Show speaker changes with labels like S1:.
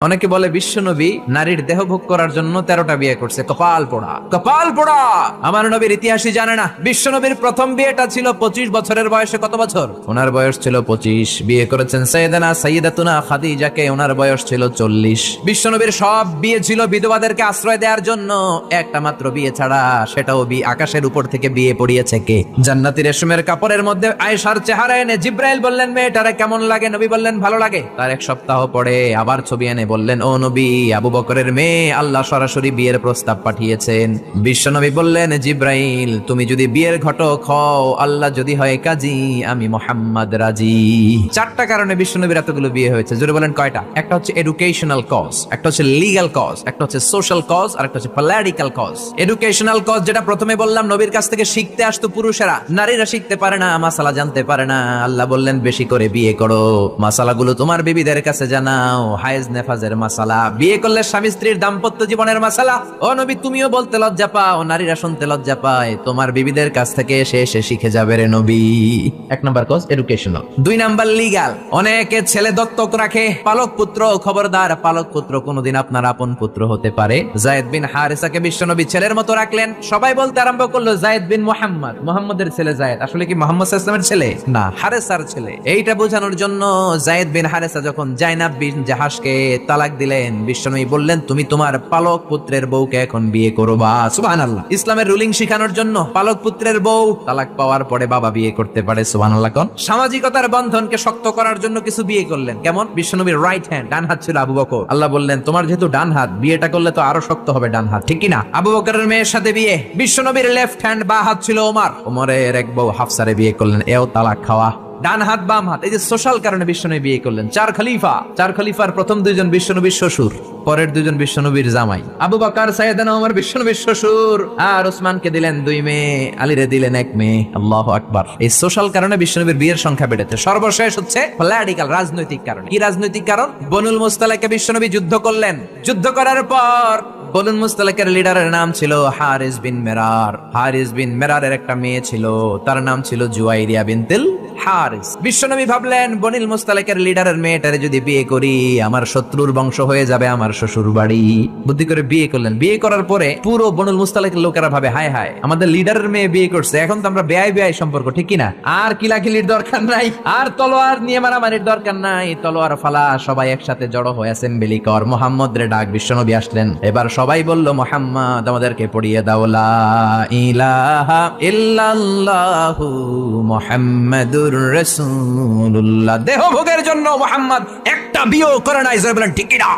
S1: অনেকে বলে বিশ্বনবী নারীর দেহ ভোগ করার জন্য 13টা বিয়ে করছে। কপাল পোড়া, কপাল পোড়া। আমার নবীর ইতিহাসই জানে না। বিশ্বনবীর প্রথম বিয়েটা ছিল 25 বছরের বয়সে। কত বছর? ওনার বয়স ছিল 25। বিয়ে করেছেন সাইয়্যিদাতুনা খাদিজাকে, ওনার বয়স ছিল 40। বিশ্বনবীর সব বিয়ে ছিল বিধবাদেরকে আশ্রয় দেওয়ার জন্য। একটা মাত্র বিয়ে ছাড়া, সেটাও আকাশের উপর থেকে বিয়ে পড়িয়েছে কে? জান্নাতি রেশমের কাপড়ের মধ্যে আয়েশার চেহারা এনে জিব্রাইল বললেন, মেয়েটারে কেমন লাগে? নবী বললেন, ভালো লাগে। তার এক সপ্তাহ পরে আবার ছবি এনে বললেন, ও নবী, আবু বকরের মেয়ে, আল্লাহ সরাসরি বিয়ের প্রস্তাব পাঠিয়েছেন। বিশ্বনবী বললেন, জিব্রাইল, তুমি যদি বিয়ের ঘটক হও, আল্লাহ যদি হয় কাজী, আমি মুহাম্মদ রাজি। 4টা কারণে বিশ্বনবীর এতগুলো বিয়ে হয়েছে। জোরে বলেন কয়টা? একটা হচ্ছে এডুকেশনাল কজ, একটা হচ্ছে লিগ্যাল কজ, একটা হচ্ছে সোশ্যাল কজ, আর একটা হচ্ছে পলিটিক্যাল কজ। এডুকেশনাল কজ যেটা প্রথমে বললাম, নবীর কাছ থেকে শিখতে আসতো পুরুষেরা, নারীরা শিখতে পারে না, মাসালা জানতে পারে না। আল্লাহ বললেন, বেশি করে বিয়ে করো, মাসালাগুলো তোমার বিবিদের কাছে জানাও, হায়েজ নেফাজের মাসালা, বিয়ে করলে স্বামী স্ত্রীর দাম্পত্য জীবনের মাসালা। ও নবী, তুমিও বলতে লজ্জা পাও, নারীরা শুনতে লজ্জা পায়, তোমার বিবিদের কাছ থেকে এসে শিখে যাবে রে নবী। 1 number cause educational. 2 number legal. অনেকে ছেলে দত্তক রাখে, পালক পুত্র। খবরদার, পালক পুত্র কোনদিন আপনার আপন পুত্র হতে পারে। যায়েদ বিন হারিসাকে বিশ্বনবী ছেলের মতো রাখলেন। সবাই বলতে আরম্ভ করলো, যায়েদ বিন মুহাম্মদ, মুহাম্মদের ছেলে যায়েদ। আসলে কি মুহাম্মদ সাল্লাল্লাহু আলাইহি ওয়াসাল্লামের ছেলে? না, হারেসার ছেলে। এইটা বোঝানোর জন্য যায়েদ বিন হারেসা যখন জাইনাব বিন জাহাশকে তালাক দিলেন, বিশ্বনবী বললেন, তুমি তোমার পালক পুত্রের বউকে এখন বিয়ে করবা। সুবহানাল্লাহ। ইসলামের রুলিং শিখানোর জন্য পালক পুত্রের বউ তালাক পাওয়ার পরে বাবা বিয়ে করতে পারে। সুবহানাল্লাহ কোন? সামাজিকতার বন্ধনকে শক্ত করার জন্য কিছু বিয়ে করলেন। কেমন? বিশ্বনবীর রাইট হ্যান্ড, ডান হাত ছিল আবু বকর। আল্লাহ বললেন, তোমার যেহেতু ডান হাত, বিয়েটা করলে তো আরো শক্ত হবে ডান হাত, ঠিক কি না? আবু বকরের মেয়ের সাথে বিয়ে। বিশ্বনবীর লেফট হ্যান্ড, বা হাত ছিল ওমর। ওমরের এক বউ হাফসারে বিয়ে করলেন। এও তালাক খাওয়া। ডান হাত বাম হাত, এই যে সোশ্যাল কারণে বিশ্বনবী বিয়ে করলেন। 4 খলিফা। 4 খলিফার প্রথম 2 জন বিশ্বনবীর শ্বশুর, পরের 2 জন বিশ্বনবীর জামাই। আবু বকর, সাইয়েদনা ওমর বিশ্বনবীর শ্বশুর। আর ওসমানকে দিলেন 2 মেয়ে, আলীরে দিলেন 1 মেয়ে। আল্লাহু আকবার। এই সোশ্যাল কারণে বিশ্বনবীর বিয়ের সংখ্যা বেড়েছে। সর্বশেষ হচ্ছে পলিটিক্যাল, রাজনৈতিক কারণে। কি রাজনৈতিক কারণ? বনুল মুস্তালাকে বিশ্বনবী যুদ্ধ করলেন। যুদ্ধ করার পর বনুল মুস্তালাকের লিডারের নাম ছিল হারিস বিন মেরার। হারিস বিন মেরারের একটা মেয়ে ছিল, তার নাম ছিল জুয়াইরিয়া বিনতুল হারিস। বিশ্বনবী ভাবলেন, বনিল মুস্তালাকের লিডারের মেয়েটারে যদি বিয়ে করি, আমার শত্রুর বংশ হয়ে যাবে আমার শ্বশুর বাড়ি। বুদ্ধি করে বিয়ে করলেন। বিয়ে করার পরে পুরো বনুল মুস্তালাকের লোকেরা ভাবে, হায় হায়, আমাদের লিডারের মেয়ে বিয়ে করছে, এখন তো আমরা বেয়াই বেয়াই সম্পর্ক, ঠিক কিনা? আর কিলাকিলির দরকার নাই, আর তলোয়ার নিয়ে মারামারির দরকার নাই। তলোয়ার ফালা, সবাই একসাথে জড়ো হয়ে অ্যাসেম্বলি কর। মুহাম্মদ রে ডাক। বিশ্বনবী আসলেন। এবার সবাই বলল, মুহাম্মদ, আমাদেরকে পড়িয়ে দাও লা ইলাহা ইল্লাল্লাহু মুহাম্মাদুর রাসূলুল্লাহ। দেহ ভোগের জন্য মুহাম্মদ একটা বিয়ে করে নাই। জয় বলেন ঠিক কিনা?